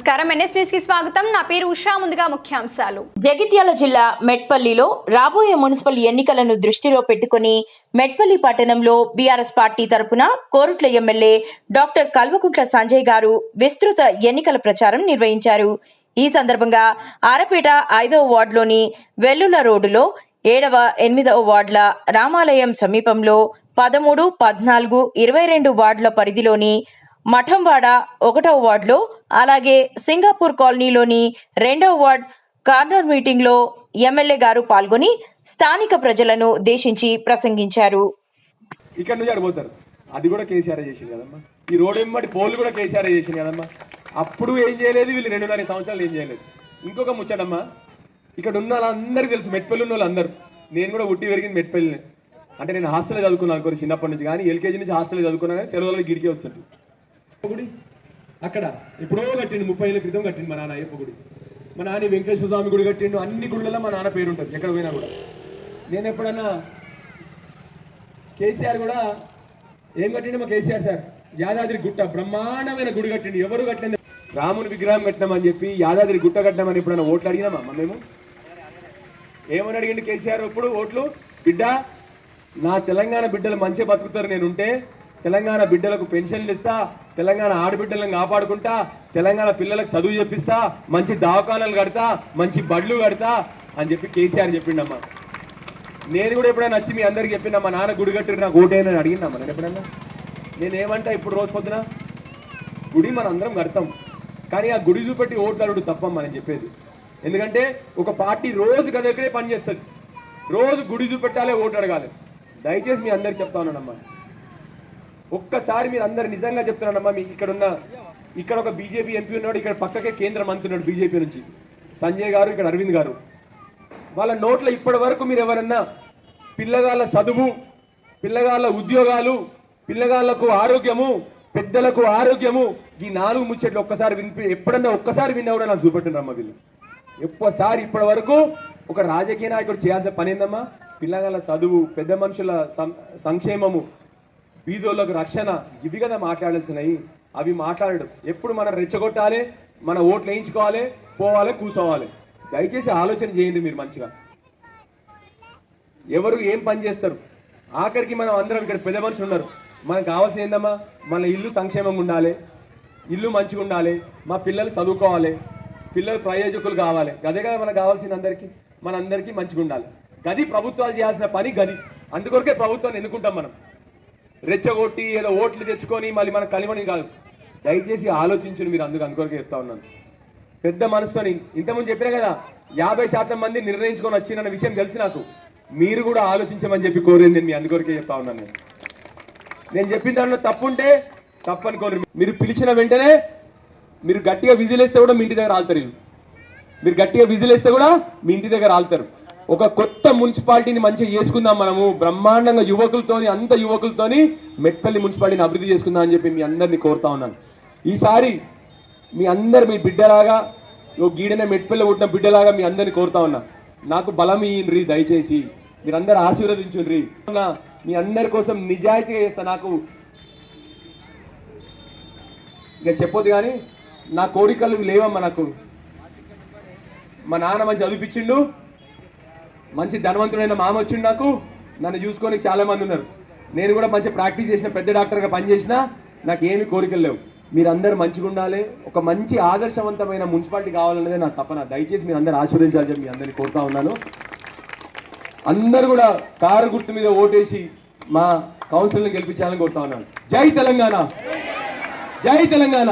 నమస్కారం NS news కి స్వాగతం నా పేరు ఉషా ముందుగా ముఖ్యాంశాలు జగిత్యాల జిల్లా మెట్పల్లిలో రాబోయే మున్సిపల్ ఎన్నికలను దృష్టిలో పెట్టుకొని మెట్పల్లి పట్టణంలో బీఆర్ఎస్ పార్టీ తరపున కోరుట్ల ఎమ్మెల్యే డాక్టర్ కల్వకుంట్ల సంజయ్ గారు విస్తృత ఎన్నికల ప్రచారం నిర్వహించారు। ఈ సందర్భంగా ఆరపేట 5వ వార్డులోని వెల్లుల రోడ్డులో 7వ 8వ వార్డుల రామాలయం సమీపంలో 13, 14, 22 వార్డుల పరిధిలోని మఠంవాడ 1వ వార్డులో అలాగే సింగపూర్ కాలనీలోని 2వ వార్డ్ కార్నర్ మీటింగ్ లో ఎమ్మెల్యే గారు పాల్గొని స్థానిక ప్రజలను ఉద్దేశించి ప్రసంగించారు। ఇక్కడ నుంచి అడిపోతారు అది కూడా కేసీఆర్ చేసింది కదమ్మా। ఈ రోడ్ వెంబడి పోల్ కూడా కేసీఆర్ చేసింది కదమ్మా। అప్పుడు ఏం చేయలేదు, వీళ్ళు 2.5 సంవత్సరాలు ఏం చేయలేదు। ఇంకొక ముచ్చటమ్మా, ఇక్కడ ఉన్న వాళ్ళందరికీ తెలుసు, మెట్పల్లి ఉన్న వాళ్ళందరూ, నేను కూడా ఉట్టి పెరిగింది మెట్పల్లిని, అంటే నేను హాస్టల్లో చదువుకున్నాను అనుకోరు చిన్నప్పటి నుంచి, కానీ ఎల్కేజీ నుంచి హాస్టల్లో చదువుకున్నా కానీ సెలవులలో గిడికే వస్తుంటుంది గుడి అక్కడ ఎప్పుడో కట్టిండు, 30 ఏళ్ళ క్రితం కట్టిండు మా నాన్న అయ్యప్ప గుడి, మా నాన్న వెంకటేశ్వర స్వామి గుడి కట్టిండు, అన్ని గుళ్ళలో మా నాన్న పేరు ఉంటుంది ఎక్కడ పోయినా కూడా। నేను ఎప్పుడన్నా కేసీఆర్ కూడా ఏం కట్టిండు మా కేసీఆర్ సార్, యాదాద్రి గుట్ట బ్రహ్మాండమైన గుడి కట్టిండు, ఎవరు కట్టండి రాముని విగ్రహం కట్టినామని చెప్పి యాదాద్రి గుట్ట కట్టినామని ఎప్పుడన్నా ఓట్లు అడిగినామా మేము? ఏమని అడిగిండు కేసీఆర్ ఇప్పుడు ఓట్లు? బిడ్డ నా తెలంగాణ బిడ్డలు మంచిగా బతుకుతారు, నేనుంటే తెలంగాణ బిడ్డలకు పెన్షన్లు ఇస్తా, తెలంగాణ ఆడబిడ్డలను కాపాడుకుంటా, తెలంగాణ పిల్లలకు చదువు చెప్పిస్తా, మంచి దవాఖానాలు కడతా, మంచి బడ్లు కడతా అని చెప్పి కేసీఆర్ చెప్పిండమ్మా। నేను కూడా ఎప్పుడైనా వచ్చి మీ అందరికి చెప్పినా మా నాన్న గుడి కట్టి నాకు ఓటేనని అడిగినామ్మా నేను ఎప్పుడన్నా? నేనేమంటా ఇప్పుడు రోజు పొద్దున గుడి మన అందరం కడతాం, కానీ ఆ గుడి చూపెట్టి ఓట్లు అడుగుడు తప్పమ్మా నేను చెప్పేది। ఎందుకంటే ఒక పార్టీ రోజు గదక్కడే పనిచేస్తుంది, రోజు గుడి చూపెట్టాలి, ఓట్లు అడగాలి। దయచేసి మీ అందరికి చెప్తా ఉన్నానమ్మా, ఒక్కసారి మీరు అందరు నిజంగా చెప్తున్నానమ్మా, మీ ఇక్కడ ఒక బీజేపీ ఎంపీ ఉన్నాడు, ఇక్కడ పక్కకే కేంద్ర మంత్రి ఉన్నాడు బీజేపీ నుంచి సంజయ్ గారు, ఇక్కడ అరవింద్ గారు, వాళ్ళ నోట్ల ఇప్పటి వరకు మీరు ఎవరన్నా పిల్లగాళ్ళ చదువు, పిల్లగాళ్ళ ఉద్యోగాలు, పిల్లగాళ్లకు ఆరోగ్యము, పెద్దలకు ఆరోగ్యము, ఈ 4 ముచ్చట్లు ఒక్కసారి ఎప్పుడన్నా ఒక్కసారి విన్నా కూడా నాకు చూపెట్టినరమ్మా వీళ్ళు। ఒక్కసారి ఇప్పటి వరకు ఒక రాజకీయ నాయకుడు చేయాల్సిన పని ఏందమ్మా? పిల్లగాళ్ళ చదువు, పెద్ద మనుషుల సంక్షేమము, బీదోళ్ళకు రక్షణ, ఇవి కదా మాట్లాడాల్సినవి, అవి మాట్లాడడం। ఎప్పుడు మనం రెచ్చగొట్టాలి, మన ఓట్లు వేయించుకోవాలి, పోవాలి, కూర్చోవాలి। దయచేసి ఆలోచన చేయండి మీరు మంచిగా, ఎవరు ఏం పని చేస్తారు। ఆఖరికి మనం అందరం ఇక్కడ పెద్ద మనుషులు ఉన్నారు, మనకు కావాల్సింది ఏందమ్మా? మన ఇల్లు సంక్షేమంగా ఉండాలి, ఇల్లు మంచిగా ఉండాలి, మా పిల్లలు చదువుకోవాలి, పిల్లలు ప్రయోజకులు కావాలి, అదే కదా మనకు కావాల్సింది అందరికీ, మనందరికీ మంచిగా ఉండాలి। గది ప్రభుత్వాలు చేయాల్సిన పని, గది అందుకొరకే ప్రభుత్వాన్ని ఎన్నుకుంటాం మనం, రెచ్చగొట్టి ఏదో ఓట్లు తెచ్చుకొని మళ్ళీ మన కలిమని కాదు। దయచేసి ఆలోచించుని మీరు, అందుకొరకే చెప్తా ఉన్నాను పెద్ద మనసుతోని। ఇంతకుముందు చెప్పినా కదా 50% మంది నిర్ణయించుకొని వచ్చిన విషయం తెలిసి నాకు, మీరు కూడా ఆలోచించమని చెప్పి కోరింది నేను, మీ అందుకొరకే చెప్తా ఉన్నాను నేను చెప్పిన దాంట్లో తప్పు ఉంటే తప్పనుకోరు, మీరు పిలిచిన వెంటనే మీరు గట్టిగా విజిల్ వేస్తే కూడా మీ ఇంటి దగ్గర ఆలుతారు, మీరు గట్టిగా విజిల్ వేస్తే కూడా మీ ఇంటి దగ్గర ఆలుతారు। ఒక కొత్త మున్సిపాలిటీని మంచిగా చేసుకుందాం మనము, బ్రహ్మాండంగా యువకులతోని, అంత యువకులతోని మెట్పల్లి మున్సిపాలిటీని అభివృద్ధి చేసుకుందాం అని చెప్పి మీ అందరినీ కోరుతా ఉన్నాను। ఈసారి మీ అందరు మీ బిడ్డలాగా, గీడనే మెట్పల్లి పుట్టిన బిడ్డలాగా మీ అందరినీ కోరుతా ఉన్నా, నాకు బలం ఇయ్యండ్రి, దయచేసి మీరందరూ ఆశీర్వదించుండ్రి, మీ అందరి కోసం నిజాయితీగా చేస్తా। నాకు ఇక చెప్పొద్దు కానీ నా కోరికలు లేవమ్మా, నాకు మా నాన్న మంచి చదివిపించిండు, మంచి ధనవంతుడైన మామ వచ్చిండు, నాకు నన్ను చూసుకోనికి చాలా మంది ఉన్నారు, నేను కూడా మంచి ప్రాక్టీస్ చేసిన పెద్ద డాక్టర్గా పనిచేసిన, నాకు ఏమి కోరికలు లేవు। మీరందరూ మంచిగా ఉండాలి, ఒక మంచి ఆదర్శవంతమైన మున్సిపాలిటీ కావాలన్నదే నా తపన। దయచేసి మీరు అందరూ ఆశీర్వదించాలని చెప్పి మీ అందరినీ కోరుతా ఉన్నాను। అందరూ కూడా కారు గుర్తు మీద ఓటేసి మా కౌన్సిల్ని గెలిపించాలని కోరుతా ఉన్నాను। జై తెలంగాణ, జై తెలంగాణ।